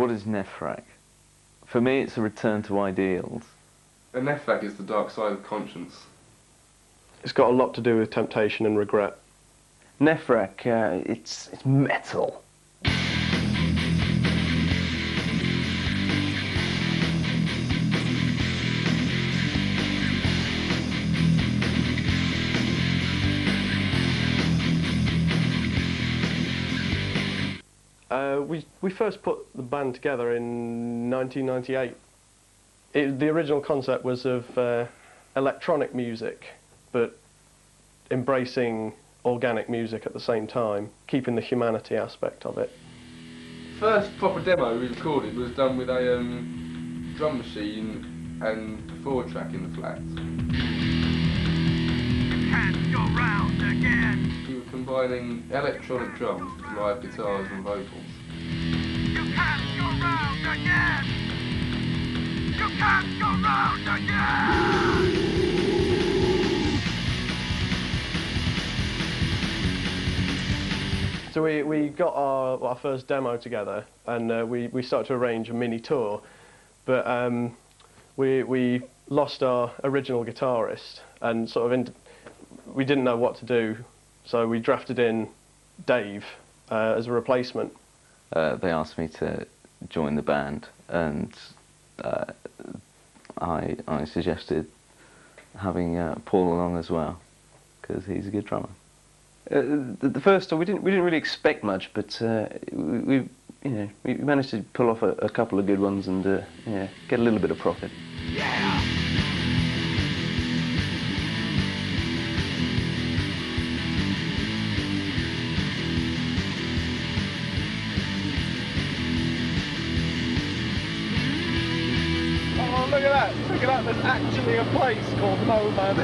What is Nephwrack? For me, it's a return to ideals. A Nephwrack is the dark side of conscience. It's got a lot to do with temptation and regret. Nephwrack, it's metal. We first put the band together in 1998. The original concept was of electronic music, but embracing organic music at the same time, keeping the humanity aspect of it. First proper demo we recorded was done with a drum machine and a forward track in the flats. You can't go round again. We were combining electronic drums with live guitars and vocals. You can't go round again. You can't go round again. So we got our first demo together, and we started to arrange a mini tour, but we lost our original guitarist, and we didn't know what to do, so we drafted in Dave as a replacement. They asked me to join the band, and I suggested having Paul along as well, because he's a good drummer. The first tour, we didn't really expect much, but we managed to pull off a couple of good ones and yeah, get a little bit of profit. Yeah. Oh, look at that! Look at that! There's actually a place called No Man.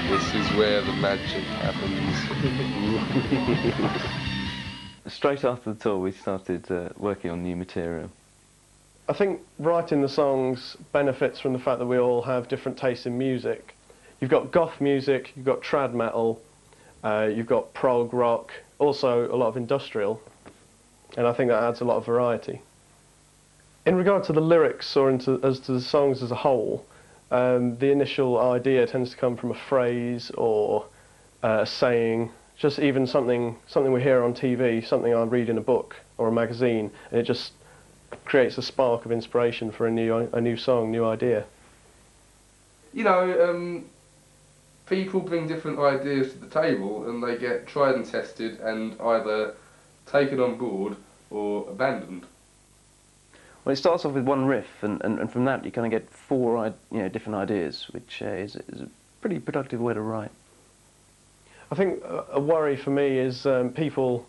This is where the magic happens. Straight after the tour, we started working on new material. I think writing the songs benefits from the fact that we all have different tastes in music. You've got goth music, you've got trad metal, you've got prog rock, also a lot of industrial, and I think that adds a lot of variety. In regard to the lyrics, or as to the songs as a whole, the initial idea tends to come from a phrase or a saying, just even something we hear on TV, something I read in a book or a magazine, and it just creates a spark of inspiration for a new song, new idea. You know, people bring different ideas to the table and they get tried and tested and either taken on board or abandoned. Well, it starts off with one riff, and from that you kind of get four different ideas, which is a pretty productive way to write. I think a worry for me is people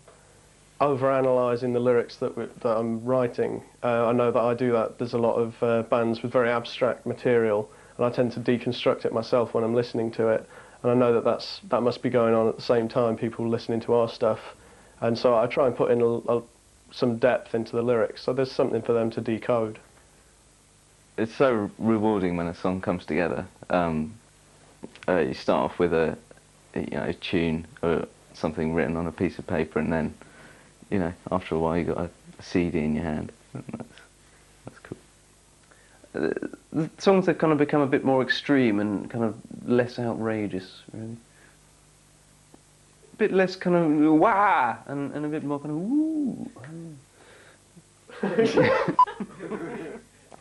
over-analysing the lyrics that I'm writing. I know that I do that. There's a lot of bands with very abstract material, and I tend to deconstruct it myself when I'm listening to it. And I know that that must be going on at the same time, people listening to our stuff. And so I try and put in some depth into the lyrics, so there's something for them to decode. It's so rewarding when a song comes together. You start off with a tune or something written on a piece of paper, and then after a while you got a CD in your hand. That's cool. The songs have kind of become a bit more extreme and kind of less outrageous, really. A bit less kind of wah and a bit more kind of woo.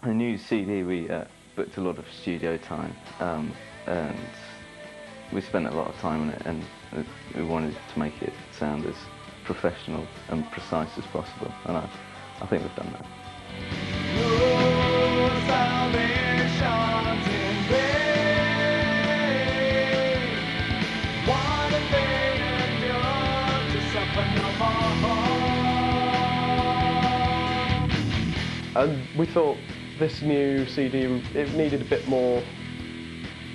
A new CD, we booked a lot of studio time, and we spent a lot of time on it, and we wanted to make it sound as professional and precise as possible, and I think we've done that. And we thought this new CD, it needed a bit more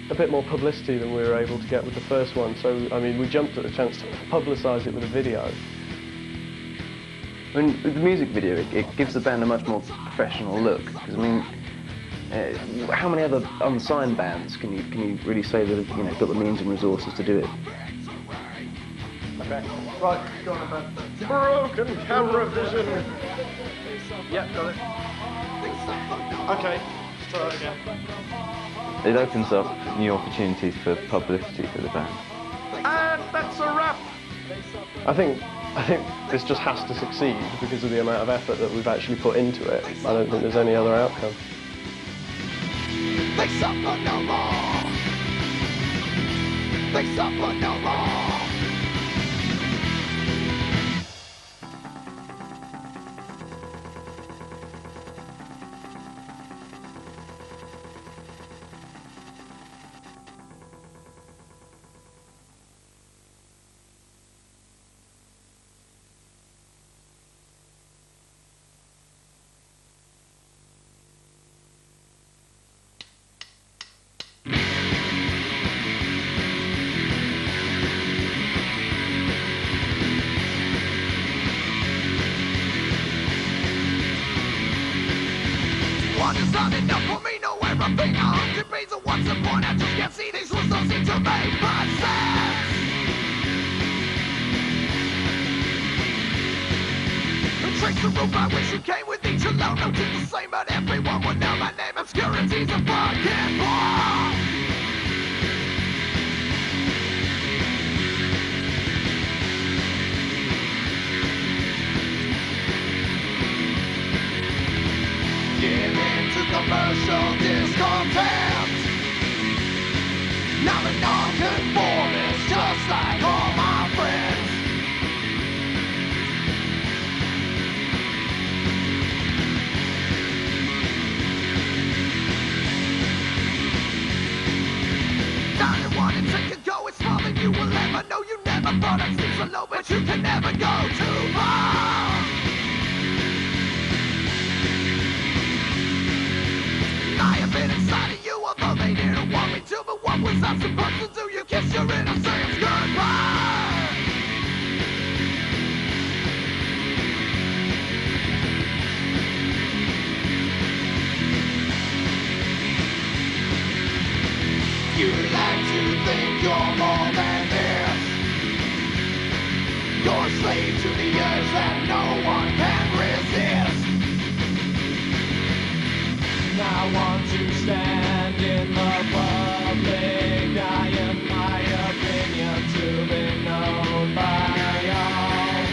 publicity than we were able to get with the first one. So I mean, we jumped at the chance to publicise it with a video. I mean, with the music video, it gives the band a much more professional look. Because I mean, how many other unsigned bands can you really say that have, you know, got the means and resources to do it? Okay. Right, go on, man. Broken camera vision. Yeah, got it. Okay, let's try that again. It opens up new opportunities for publicity for the band. And that's a wrap. I think this just has to succeed because of the amount of effort that we've actually put into it. I don't think there's any other outcome. They suffer no more. They suffer no more. One is not enough for me, know everything I hope to be. So what's the point? I just can't see these rules don't seem to make much sense. Trace the route by which you came with each alone. No two the same, but everyone will know my name. Obscurity's a fucking bore. Give in to commercial discontent. Now the non-conformist, just like all my friends. Down in one and take a go, it's more than you will ever know. You never thought I'd sleep so low, but you can never go too far. I have been inside of you, although they didn't want me to. But what was I supposed to do? You kiss your innocence goodbye. You like to think you're more than this. You're a slave to the urge that no one can resist. I want to stand in the public eye and my opinion to be known by all.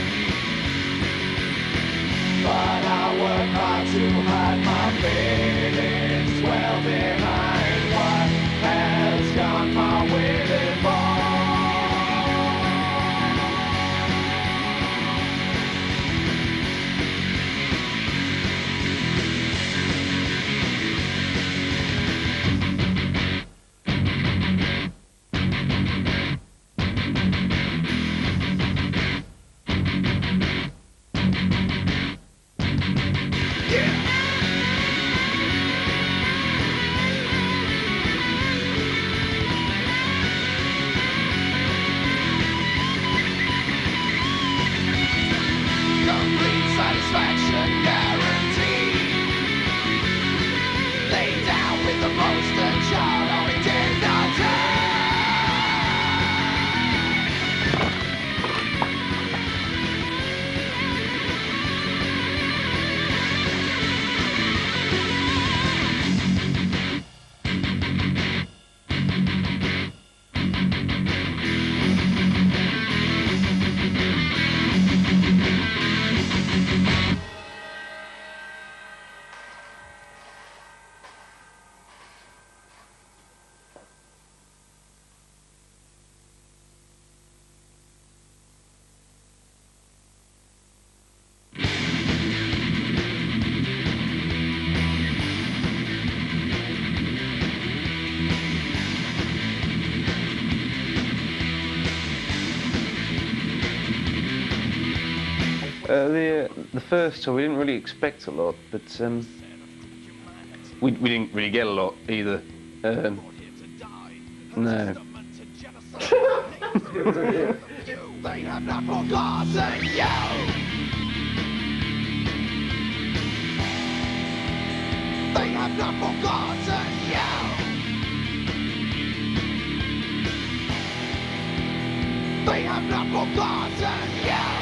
But I work hard to hide my feelings well behind what has gone my way before. Satisfaction guaranteed. Lay down with the poster child of identity. The first tour we didn't really expect a lot, but we didn't really get a lot either. No. They have not forgotten you. They have not forgotten you. They have not forgotten you.